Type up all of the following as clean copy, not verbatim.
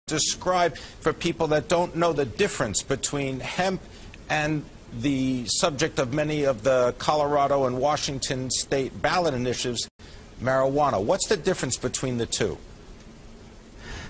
describe for people that don't know the difference between hemp and the subject of many of the Colorado and Washington state ballot initiatives, marijuana. What's the difference between the two?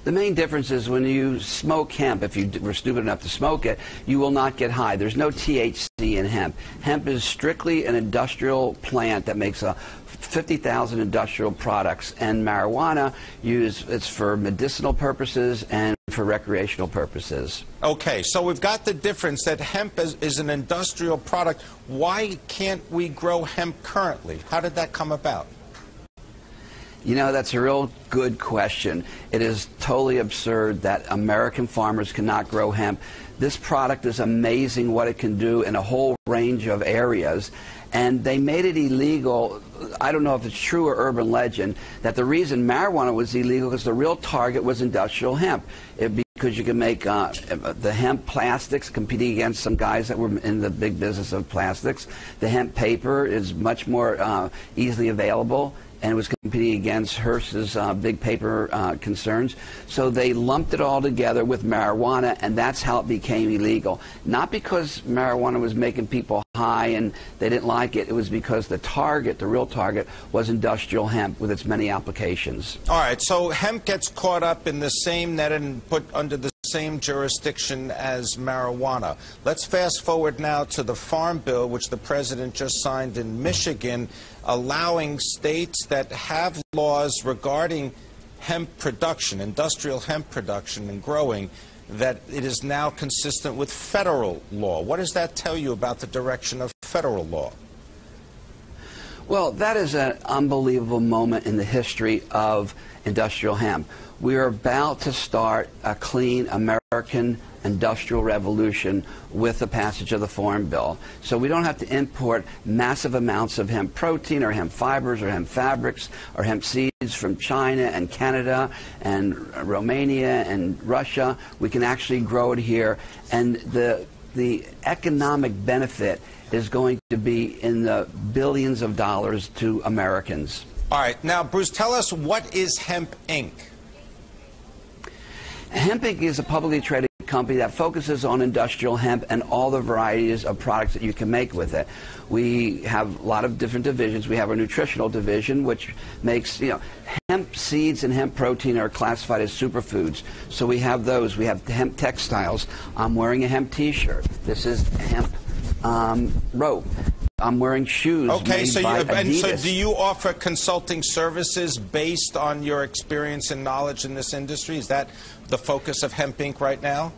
The main difference is when you smoke hemp, if you were stupid enough to smoke it, you will not get high. There's no THC in hemp. Hemp is strictly an industrial plant that makes 50,000 industrial products, and marijuana it's for medicinal purposes and for recreational purposes. Okay, so we've got the difference that hemp is an industrial product. Why can't we grow hemp currently? How did that come about? You know, that's a real good question. It is totally absurd that American farmers cannot grow hemp. This product is amazing what it can do in a whole range of areas. And they made it illegal. I don't know if it's true or urban legend, that the reason marijuana was illegal is the real target was industrial hemp. Because you can make the hemp plastics, competing against some guys that were in the big business of plastics. The hemp paper is much more easily available, and it was competing against Hearst's big paper concerns. So they lumped it all together with marijuana, and that's how it became illegal. Not because marijuana was making people high and they didn't like it. It was because the target, the real target, was industrial hemp with its many applications. All right, so hemp gets caught up in the same net and put under the same jurisdiction as marijuana. Let's fast forward now to the Farm Bill, which the president just signed in Michigan, allowing states that have laws regarding hemp production, industrial hemp production and growing, that it is now consistent with federal law. What does that tell you about the direction of federal law? Well, that is an unbelievable moment in the history of industrial hemp. We are about to start a clean American industrial revolution with the passage of the Farm Bill. So we don't have to import massive amounts of hemp protein or hemp fibers or hemp fabrics or hemp seeds from China and Canada and Romania and Russia. We can actually grow it here, and the economic benefit is going to be in the billions of dollars to Americans. All right. Now, Bruce, tell us, what is Hemp Inc.? Hemp Inc. is a publicly traded company that focuses on industrial hemp and all the varieties of products that you can make with it. We have a lot of different divisions. We have our nutritional division, which makes, hemp seeds and hemp protein are classified as superfoods. So we have those. We have hemp textiles. I'm wearing a hemp t-shirt. This is hemp rope. I'm wearing shoes made by Adidas. So do you offer consulting services based on your experience and knowledge in this industry? Is that the focus of Hemp Inc. right now?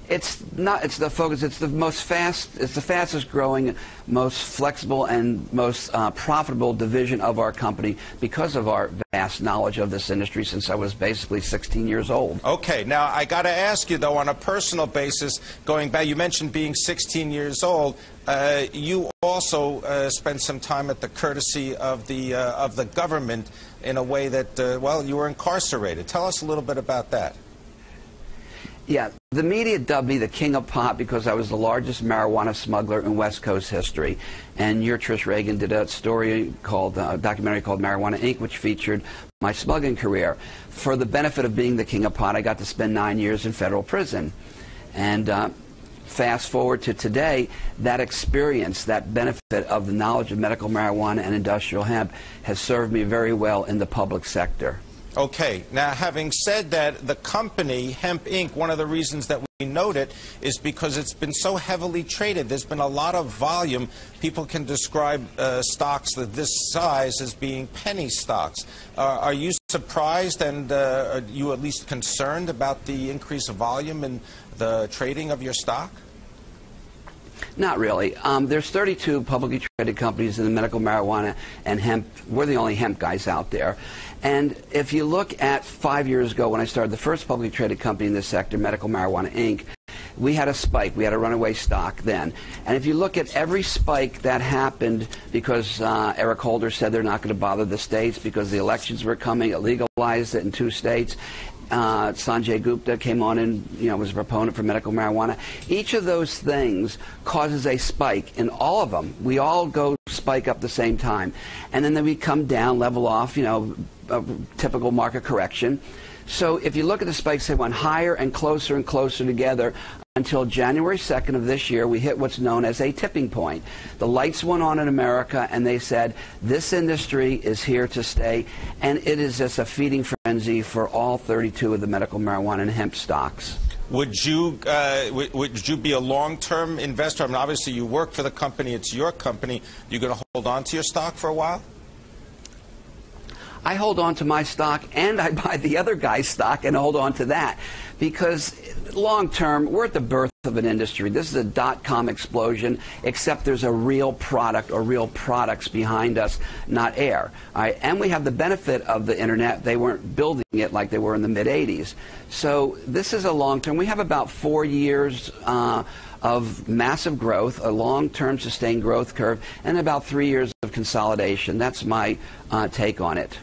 It's not. It's the focus. It's the fastest growing, most flexible, and most profitable division of our company because of our vast knowledge of this industry since I was basically 16 years old. Okay. Now I got to ask you though, on a personal basis, going back, you mentioned being 16 years old. You also spent some time at the courtesy of the government in a way that, well, you were incarcerated. Tell us a little bit about that. Yeah, the media dubbed me the king of pot because I was the largest marijuana smuggler in West Coast history. And your Trish Reagan did a story called, a documentary called Marijuana Inc., which featured my smuggling career. For the benefit of being the king of pot, I got to spend 9 years in federal prison. And fast forward to today, that experience, that benefit of the knowledge of medical marijuana and industrial hemp has served me very well in the public sector. Okay. Now, having said that, the company, Hemp Inc., one of the reasons that we note it is because it's been so heavily traded. There's been a lot of volume. People can describe stocks of this size as being penny stocks. Are you surprised, and are you at least concerned about the increase of volume in the trading of your stock? Not really. There's 32 publicly traded companies in the medical marijuana and hemp. We're the only hemp guys out there. And if you look at 5 years ago when I started the first publicly traded company in this sector, Medical Marijuana Inc., we had a spike. We had a runaway stock then. And if you look at every spike that happened because Eric Holder said they're not going to bother the states because the elections were coming, it legalized it in 2 states. Sanjay Gupta came on and was a proponent for medical marijuana. Each of those things causes a spike in all of them. We all go spike up the same time, and then we come down, level off, a typical market correction. So if you look at the spikes, they went higher and closer together until January 2nd of this year. We hit what's known as a tipping point. The lights went on in America, and they said, this industry is here to stay, and it is just a feeding frenzy for all 32 of the medical marijuana and hemp stocks. Would you be a long-term investor? I mean, obviously you work for the company, it's your company. You're going to hold on to your stock for a while? I hold on to my stock, and I buy the other guy's stock and hold on to that, because long term, we're at the birth of an industry. This is a dot-com explosion, except there's a real product or real products behind us, not air. All right? And we have the benefit of the internet. They weren't building it like they were in the mid-'80s. So this is a long-term. We have about 4 years of massive growth, a long-term sustained growth curve, and about 3 years of consolidation. That's my take on it.